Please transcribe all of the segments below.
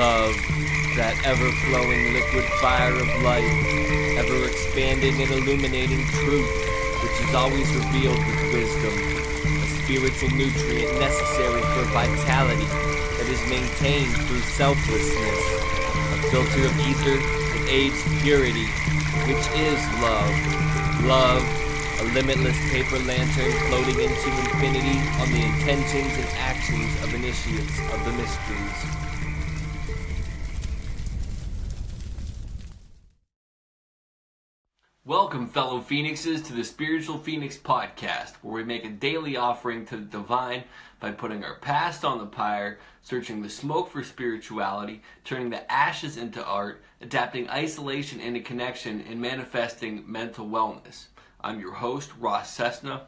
Love, that ever-flowing liquid fire of light, ever-expanding and illuminating truth, which is always revealed with wisdom, a spiritual nutrient necessary for vitality that is maintained through selflessness, a filter of ether that aids purity, which is love. Love, a limitless paper lantern floating into infinity on the intentions and actions of initiates of the mysteries. Welcome, fellow Phoenixes, to the Spiritual Phoenix Podcast, where we make a daily offering to the divine by putting our past on the pyre, searching the smoke for spirituality, turning the ashes into art, adapting isolation into connection, and manifesting mental wellness. I'm your host, Ross Cessna,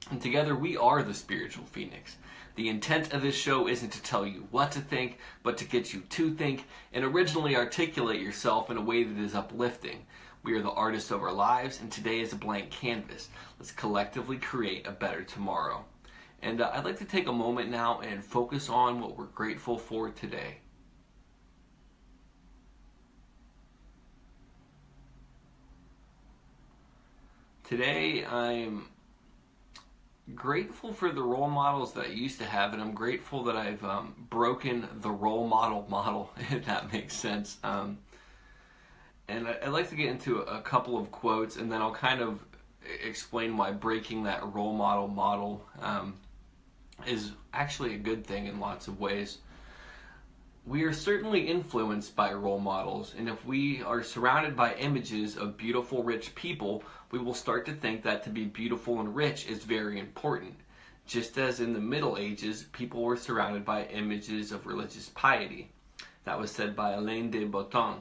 and together we are the Spiritual Phoenix. The intent of this show isn't to tell you what to think, but to get you to think and originally articulate yourself in a way that is uplifting. We are the artists of our lives, and today is a blank canvas. Let's collectively create a better tomorrow. And I'd like to take a moment now and focus on what we're grateful for today. Today, I'm grateful for the role models that I used to have, and I'm grateful that I've broken the role model, if that makes sense. And I'd like to get into a couple of quotes, and then I'll kind of explain why breaking that role model is actually a good thing in lots of ways. We are certainly influenced by role models, and if we are surrounded by images of beautiful, rich people, we will start to think that to be beautiful and rich is very important. Just as in the Middle Ages, people were surrounded by images of religious piety. That was said by Alain de Botton.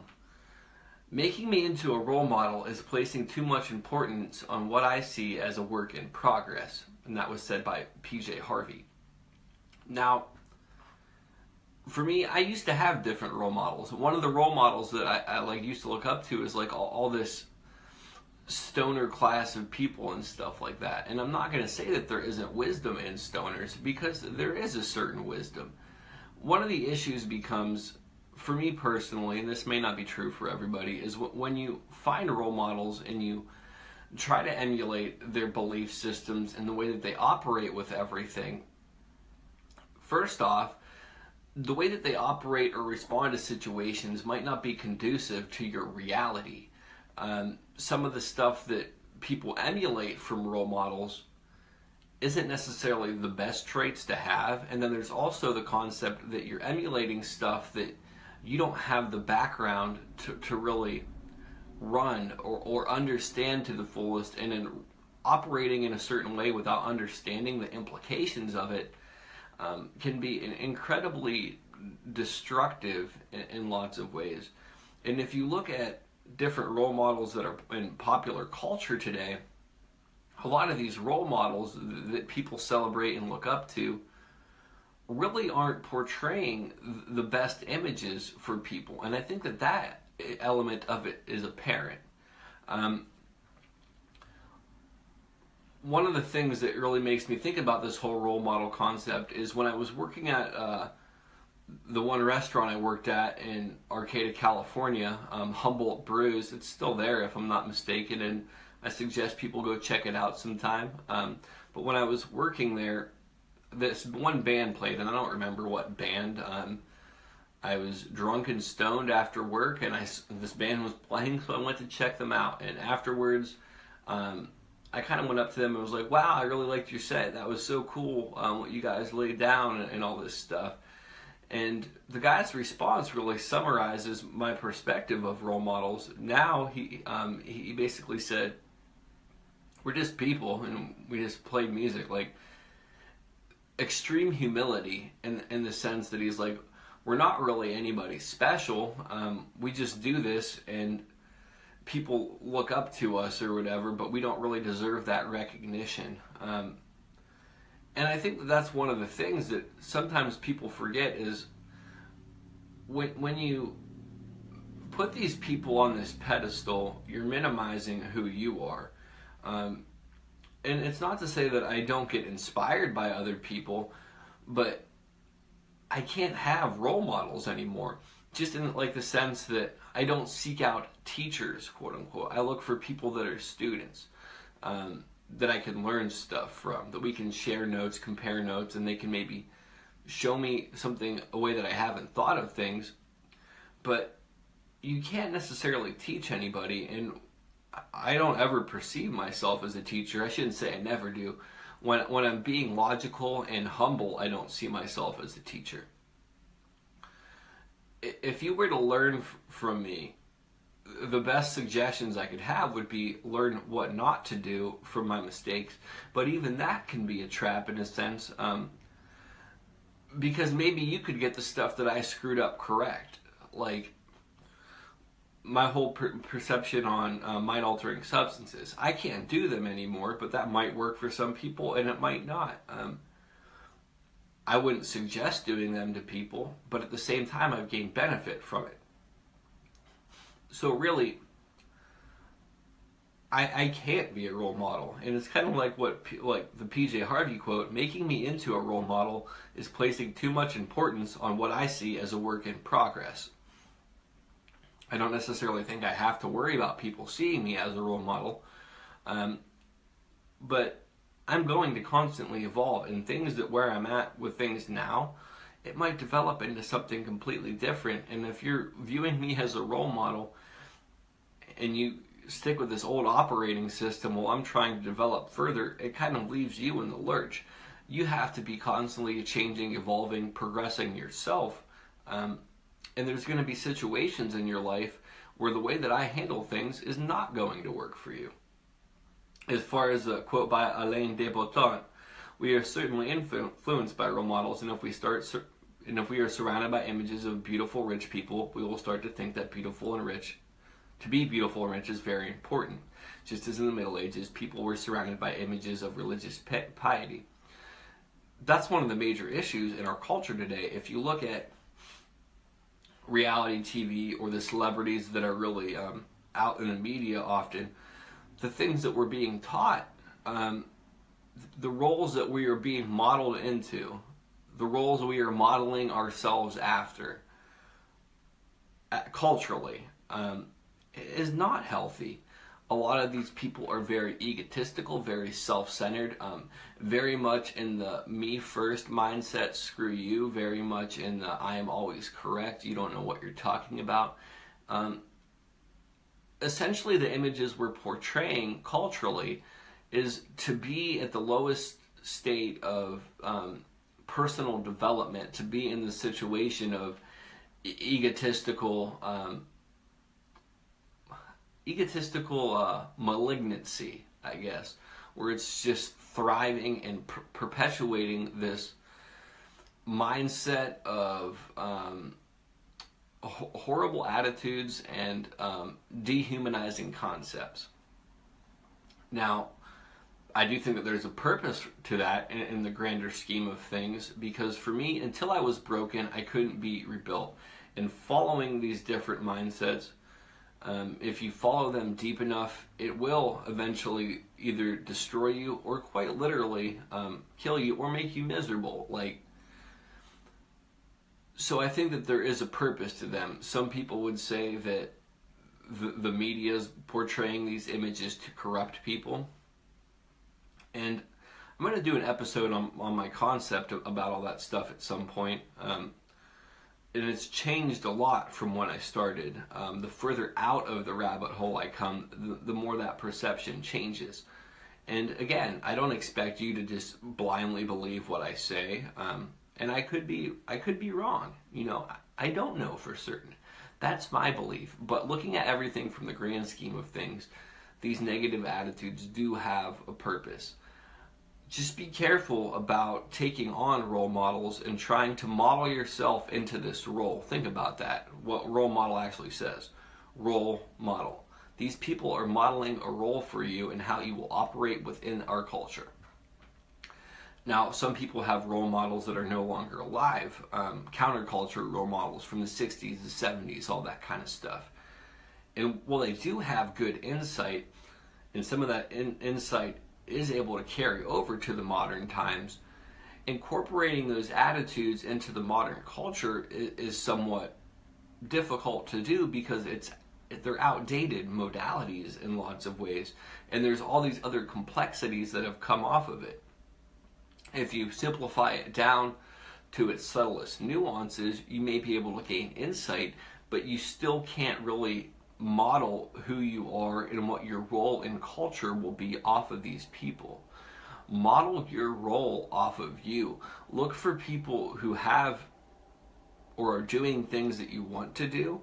Making me into a role model is placing too much importance on what I see as a work in progress, and that was said by P.J. Harvey. Now, for me, I used to have different role models. One of the role models that I used to look up to is like all this stoner class of people and stuff like that. And I'm not going to say that there isn't wisdom in stoners, because there is a certain wisdom. One of the issues becomes, for me personally, and this may not be true for everybody, is when you find role models and you try to emulate their belief systems and the way that they operate with everything. First off, the way that they operate or respond to situations might not be conducive to your reality. Some of the stuff that people emulate from role models isn't necessarily the best traits to have, and then there's also the concept that you're emulating stuff that you don't have the background to really run or understand to the fullest, and in operating in a certain way without understanding the implications of it can be incredibly destructive in lots of ways. And if you look at different role models that are in popular culture today, a lot of these role models that people celebrate and look up to really aren't portraying the best images for people. And I think that element of it is apparent. One of the things that really makes me think about this whole role model concept is when I was working at the one restaurant I worked at in Arcata, California, Humboldt Brews. It's still there if I'm not mistaken, and I suggest people go check it out sometime. But when I was working there, this one band played, and I don't remember what band. I was drunk and stoned after work, and this band was playing, so I went to check them out. And afterwards, I kind of went up to them and was like, wow, I really liked your set. That was so cool, what you guys laid down and all this stuff. And the guy's response really summarizes my perspective of role models. Now he basically said, we're just people, and we just play music. Like, extreme humility in the sense that he's like, we're not really anybody special. We just do this, and people look up to us or whatever, but we don't really deserve that recognition. And I think that's one of the things that sometimes people forget is when you put these people on this pedestal, you're minimizing who you are. And it's not to say that I don't get inspired by other people, but I can't have role models anymore. just in like the sense that I don't seek out teachers, quote unquote. I look for people that are students, that I can learn stuff from, that we can share notes, compare notes, and they can maybe show me something, a way that I haven't thought of things. But you can't necessarily teach anybody, and I don't ever perceive myself as a teacher. I shouldn't say I never do. When I'm being logical and humble, I don't see myself as a teacher. If you were to learn from me, the best suggestions I could have would be learn what not to do from my mistakes. But even that can be a trap in a sense, because maybe you could get the stuff that I screwed up correct. Like my whole perception on mind-altering substances. I can't do them anymore, but that might work for some people and it might not. I wouldn't suggest doing them to people, but at the same time I've gained benefit from it. So really, I can't be a role model. And it's kind of like like the PJ Harvey quote, making me into a role model is placing too much importance on what I see as a work in progress. I don't necessarily think I have to worry about people seeing me as a role model, but I'm going to constantly evolve, and things that where I'm at with things now, it might develop into something completely different. And if you're viewing me as a role model and you stick with this old operating system while I'm trying to develop further, it kind of leaves you in the lurch. You have to be constantly changing, evolving, progressing yourself. And there's going to be situations in your life where the way that I handle things is not going to work for you. As far as a quote by Alain de Botton, we are certainly influenced by role models, and if we are surrounded by images of beautiful, rich people, we will start to think that to be beautiful and rich is very important. Just as in the Middle Ages, people were surrounded by images of religious piety. That's one of the major issues in our culture today. If you look at reality TV or the celebrities that are really out in the media often, the things that we're being taught, the roles that we are being modeled into, the roles we are modeling ourselves after, culturally, is not healthy. A lot of these people are very egotistical, very self-centered, very much in the me first mindset, screw you, very much in the I am always correct, you don't know what you're talking about. Essentially, the images we're portraying culturally is to be at the lowest state of personal development, to be in the situation of egotistical malignancy, I guess, where it's just thriving and perpetuating this mindset of horrible attitudes and dehumanizing concepts. Now, I do think that there's a purpose to that in the grander scheme of things, because for me, until I was broken, I couldn't be rebuilt. And following these different mindsets, if you follow them deep enough, it will eventually either destroy you or quite literally kill you or make you miserable. So I think that there is a purpose to them. Some people would say that the media is portraying these images to corrupt people. And I'm going to do an episode on my concept about all that stuff at some point. And it's changed a lot from when I started. The further out of the rabbit hole I come, the more that perception changes. And again, I don't expect you to just blindly believe what I say. And I could be wrong. I don't know for certain. That's my belief. But looking at everything from the grand scheme of things, these negative attitudes do have a purpose. Just be careful about taking on role models and trying to model yourself into this role. Think about that, what role model actually says. Role model. These people are modeling a role for you and how you will operate within our culture. Now, some people have role models that are no longer alive, counterculture role models from the 60s, the 70s, all that kind of stuff. And while they do have good insight, and some of that insight is able to carry over to the modern times, incorporating those attitudes into the modern culture is somewhat difficult to do because they're outdated modalities in lots of ways, and there's all these other complexities that have come off of it. If you simplify it down to its subtlest nuances, you may be able to gain insight, but you still can't really model who you are and what your role in culture will be off of these people. Model your role off of you. Look for people who have or are doing things that you want to do,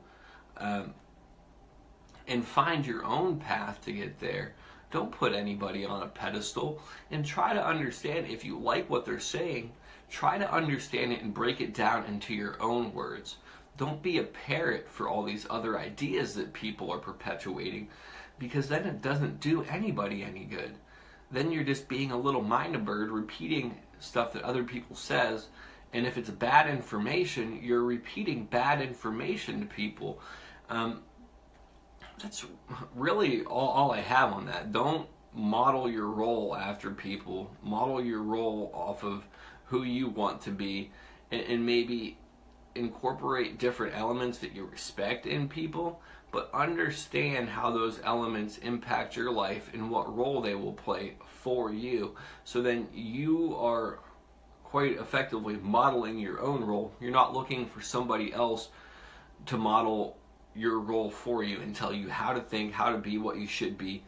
and find your own path to get there. Don't put anybody on a pedestal, and try to understand. If you like what they're saying, try to understand it and break it down into your own words. Don't be a parrot for all these other ideas that people are perpetuating, because then it doesn't do anybody any good. Then you're just being a little mind-a-bird repeating stuff that other people says, and if it's bad information, you're repeating bad information to people. That's really all I have on that. Don't model your role after people. Model your role off of who you want to be, and maybe incorporate different elements that you respect in people, but understand how those elements impact your life and what role they will play for you. So then you are quite effectively modeling your own role. You're not looking for somebody else to model your role for you and tell you how to think, how to be, what you should be.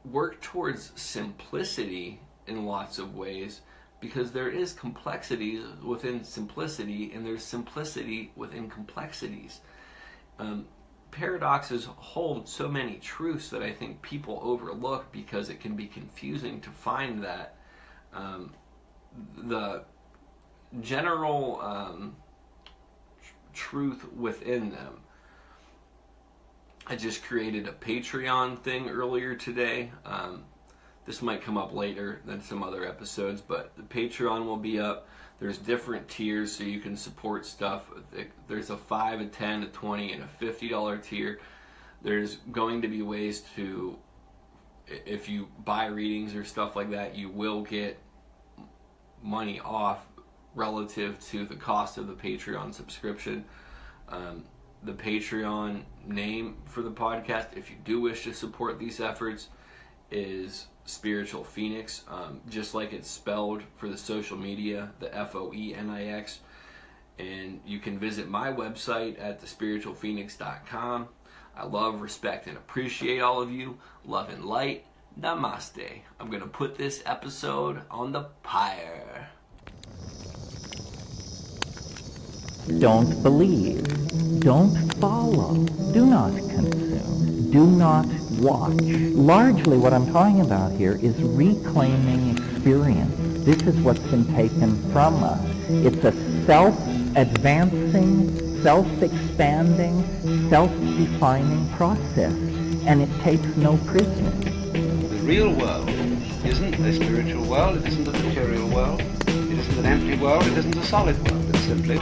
Work towards simplicity in lots of ways, because there is complexities within simplicity, and there's simplicity within complexities. Paradoxes hold so many truths that I think people overlook because it can be confusing to find that the general truth within them. I just created a Patreon thing earlier today. This might come up later than some other episodes, but the Patreon will be up. There's different tiers so you can support stuff. There's a $5, a $10, a $20, and a $50 tier. There's going to be ways to, if you buy readings or stuff like that, you will get money off relative to the cost of the Patreon subscription. The Patreon name for the podcast, if you do wish to support these efforts, is Spiritual Phoenix, just like it's spelled for the social media, the FOENIX. And you can visit my website at thespiritualphoenix.com. I love, respect, and appreciate all of you. Love and light. Namaste. I'm going to put this episode on the pyre. Don't believe. Don't follow. Do not consume. Do not watch. Largely what I'm talking about here is reclaiming experience. This is what's been taken from us. It's a self-advancing, self-expanding, self-defining process, and it takes no prisoners. The real world isn't a spiritual world, it isn't a material world, it isn't an empty world, it isn't a solid world. It's simply